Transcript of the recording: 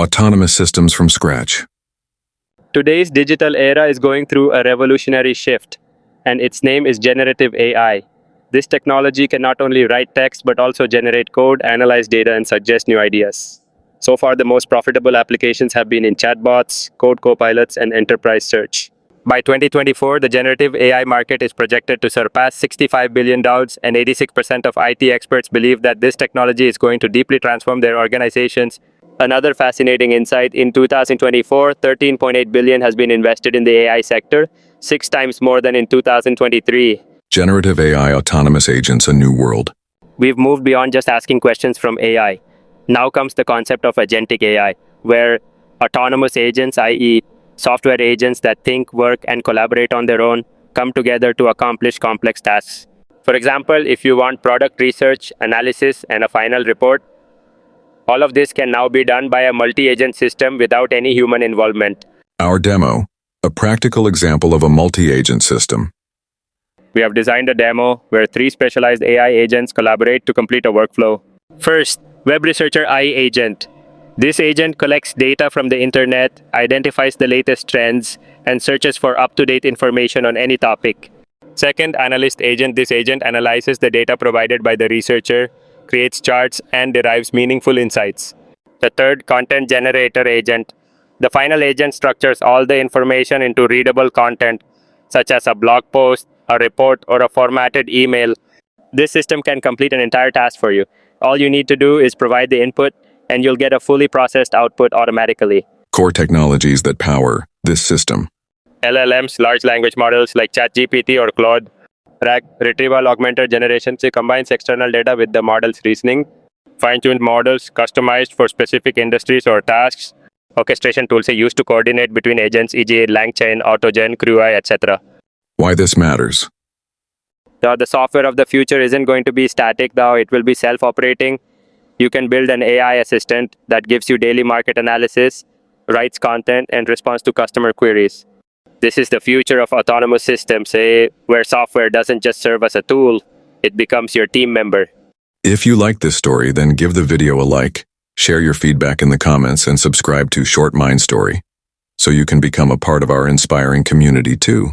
Autonomous systems from scratch. Today's digital era is going through a revolutionary shift, and its name is generative AI. This technology can not only write text but also generate code, analyze data, and suggest new ideas. So far, the most profitable applications have been in chatbots, code copilots, and enterprise search. By 2024, the generative AI market is projected to surpass $65 billion, and 86% of IT experts believe that this technology is going to deeply transform their organizations. Another fascinating insight, in 2024, $13.8 billion has been invested in the AI sector, 6 times more than in 2023. Generative AI autonomous agents, a new world. We've moved beyond just asking questions from AI. Now comes the concept of agentic AI, where autonomous agents, i.e., software agents that think, work, and collaborate on their own, come together to accomplish complex tasks. For example, if you want product research, analysis, and a final report, all of this can now be done by a multi-agent system without any human involvement. Our demo, a practical example of a multi-agent system. We have designed a demo where 3 specialized AI agents collaborate to complete a workflow. First, Web Researcher AI agent. This agent collects data from the internet, identifies the latest trends, and searches for up-to-date information on any topic. Second, Analyst agent. This agent analyzes the data provided by the researcher, creates charts, and derives meaningful insights. The third, Content Generator agent. The final agent structures all the information into readable content, such as a blog post, a report, or a formatted email. This system can complete an entire task for you. All you need to do is provide the input, and you'll get a fully processed output automatically. Core technologies that power this system. LLMs, large language models like ChatGPT or Claude. RAG, retrieval augmented generation, combines external data with the model's reasoning. Fine-tuned models, customized for specific industries or tasks. Orchestration tools are used to coordinate between agents, e.g. LangChain, AutoGen, CrewEye, etc. Why this matters. The software of the future isn't going to be static, though. It will be self-operating. You can build an AI assistant that gives you daily market analysis, writes content, and responds to customer queries. This is the future of autonomous systems, where software doesn't just serve as a tool, it becomes your team member. If you like this story, then give the video a like, share your feedback in the comments, and subscribe to Short Mind Story, so you can become a part of our inspiring community too.